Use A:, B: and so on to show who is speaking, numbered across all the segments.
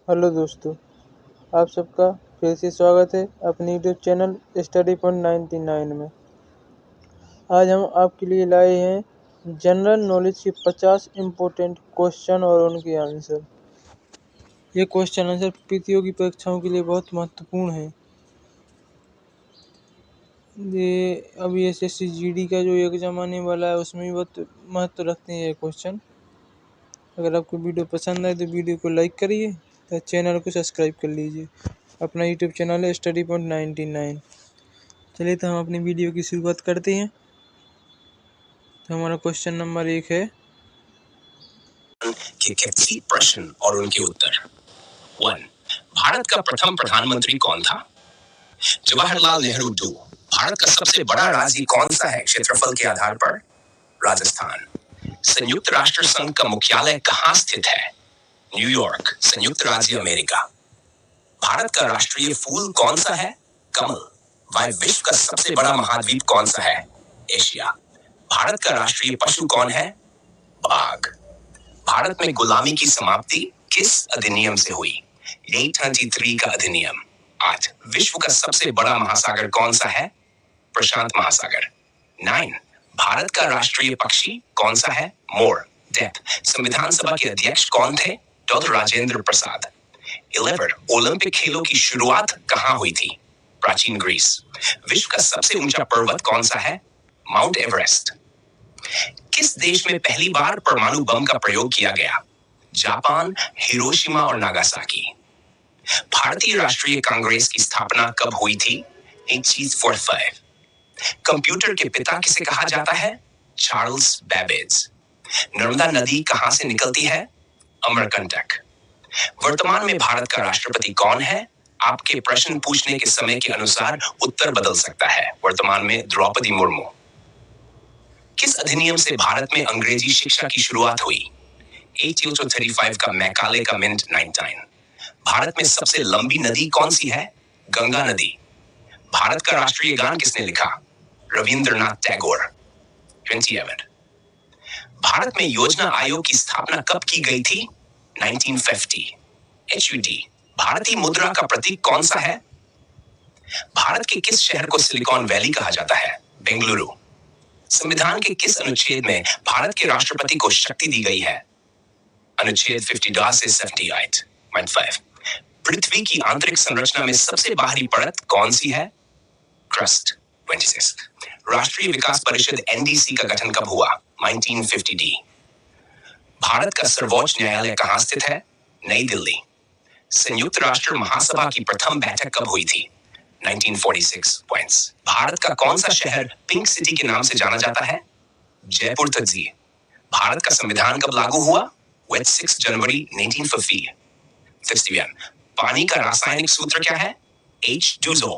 A: Hello दोस्तों, आप सबका फिर से स्वागत है अपने यूट्यूब चैनल स्टडी पॉइंट 99 में। आज हम आपके लिए लाए हैं जनरल नॉलेज के 50 इम्पोर्टेंट क्वेश्चन और उनके आंसर। ये क्वेश्चन आंसर प्रतियोगी परीक्षाओं के लिए बहुत महत्वपूर्ण है। ये अभी एसएससी जीडी का जो एग्जाम आने वाला है उसमें भी बहुत महत्व रखते हैं ये क्वेश्चन। अगर आपको वीडियो पसंद आए तो वीडियो को लाइक करिए, तो चैनल को सब्सक्राइब कर लीजिए। अपना यूट्यूब चैनल है स्टडी पॉइंट 99। चलिए तो हम अपनी वीडियो की शुरुआत करते हैं। तो हमारा क्वेश्चन नंबर 1 है
B: कि प्रश्न और उनके उत्तर। 1. भारत का प्रथम प्रधानमंत्री कौन था? जवाहरलाल नेहरू। 2. भारत का सबसे बड़ा राज्य कौन सा है क्षेत्रफल के आधार पर? राजस्थान। संयुक्त राष्ट्र संघ का मुख्यालय कहाँ स्थित है? न्यूयॉर्क, संयुक्त राज्य अमेरिका। भारत का राष्ट्रीय फूल कौन सा है? कमल। वह विश्व का सबसे बड़ा महाद्वीप कौन सा है? एशिया। भारत का राष्ट्रीय पशु कौन है? बाघ। भारत में गुलामी की समाप्ति किस अधिनियम से हुई? 833 का अधिनियम। 8. विश्व का सबसे बड़ा महासागर कौन सा है? प्रशांत महासागर। 9. भारत का राष्ट्रीय पक्षी कौन सा है? मोर। 10. संविधान सभा के अध्यक्ष कौन थे? डॉक्टर राजेंद्र प्रसाद। 11. ओलंपिक खेलों की शुरुआत कहाँ हुई थी? प्राचीन ग्रीस। विश्व का सबसे ऊंचा पर्वत कौन सा है? Mount Everest. किस देश में पहली बार परमाणु बम का प्रयोग किया गया? जापान, हिरोशिमा और नागासाकी। भारतीय राष्ट्रीय कांग्रेस की स्थापना कब हुई थी? 1845। कंप्यूटर के पिता किसे कहा जाता है? Charles Babbage. नर्मदा नदी कहां से निकलती है? अमरकंटक। वर्तमान में भारत का राष्ट्रपति कौन है? आपके प्रश्न पूछने के समय के अनुसार उत्तर बदल सकता है। वर्तमान में द्रौपदी मुर्मू। किस अधिनियम से भारत में अंग्रेजी शिक्षा की शुरुआत हुई? 1835 का मैकाले का मिंट 99। भारत में सबसे लंबी नदी कौन सी है? गंगा नदी। भारत का राष्ट्रीय गान किसने लिखा? रविंद्रनाथ टैगोर। 27। भारत में योजना आयोग की स्थापना कब की गई थी? 1950। HUD। भारतीय मुद्रा का प्रतीक कौन सा है? भारत के किस शहर को सिलिकॉन वैली कहा जाता है? बेंगलुरु। संविधान के किस अनुच्छेद में भारत के राष्ट्रपति को शक्ति दी गई है? अनुच्छेद 50 से 78.5। पृथ्वी की आंतरिक संरचना में सबसे बाहरी परत कौन सी है? क्रस्ट। 26। राष्ट्रीय विकास परिषद NDC का गठन कब हुआ? 1950D। भारत का सर्वोच्च न्यायालय कहां स्थित है? नई दिल्ली। संयुक्त राष्ट्र महासभा की प्रथम बैठक कब हुई थी? 1946 पॉइंट्स। भारत का कौन सा शहर पिंक सिटी के नाम से जाना जाता है? जयपुर तज्जी। भारत का संविधान कब लागू हुआ? 6 जनवरी 1950। 61। पानी का रासायनिक सूत्र क्या है? H2O।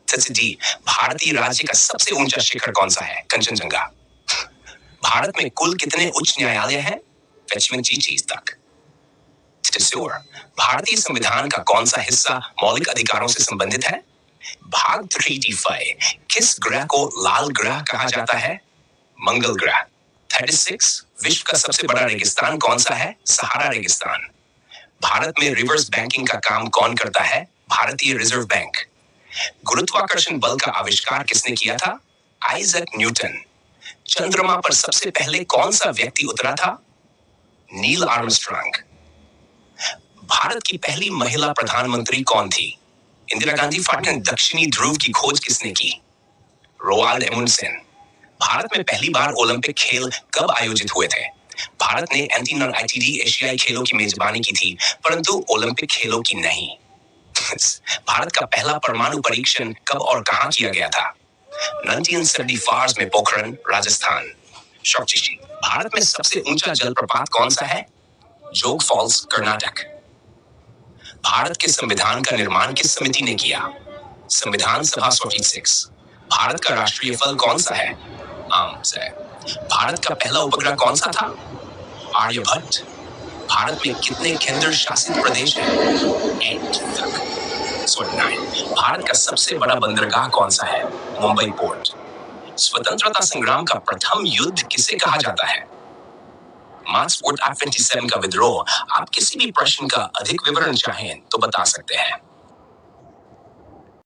B: 30D। भारतीय राज्य का सबसे ऊंचा शिखर कौन सा है? कंचनजंगा। भारत में कुल कितने उच्च न्यायालय हैं? 25 तक। भारतीय संविधान का कौन सा हिस्सा मौलिक अधिकारों से संबंधित है? भाग 385। किस ग्रह को लाल ग्रह कहा जाता है? मंगल ग्रह। 36। विश्व का सबसे बड़ा रेगिस्तान कौन सा है? सहारा रेगिस्तान। भारत में रिवर्स बैंकिंग का काम कौन करता है? भारतीय रिजर्व बैंक। गुरुत्वाकर्षण बल का आविष्कार किसने किया था? Isaac Newton. चंद्रमा पर सबसे पहले कौन सा व्यक्ति उतरा था? Neil Armstrong. भारत की पहली महिला प्रधानमंत्री कौन थी? इंदिरा गांधी। दक्षिणी ध्रुव की खोज किसने की? रोवाल्ड एमुंडसेन। भारत में पहली बार ओलंपिक खेल कब आयोजित हुए थे? भारत ने 1980 एशियाई खेलों की मेजबानी की थी, परंतु ओलंपिक खेलों की नहीं। भारत का पहला परमाणु परीक्षण कब और कहां किया गया था? 1974 में पोखरण, राजस्थान। शॉर्टचिशी। भारत में सबसे ऊंचा जलप्रपात कौन सा है? जोग फॉल्स, कर्नाटक। भारत के संविधान का निर्माण किस समिति ने किया? संविधान सभा 46। भारत का राष्ट्रीय फल कौन सा है? आम से। भारत का पहला उपग्रह कौन सा था? आर्यभट्ट। भारत में कितने केंद्र शासित प्रदेश हैं? 8 तक। 9। भारत का सबसे बड़ा बंदरगाह कौन सा है? मुंबई पोर्ट। स्वतंत्रता संग्राम का प्रथम युद्ध किसे कहा जाता है? मार्क्सवोट F27 का विद्रोह। आप किसी भी प्रश्न का अधिक विवरण चाहें तो बता सकते हैं।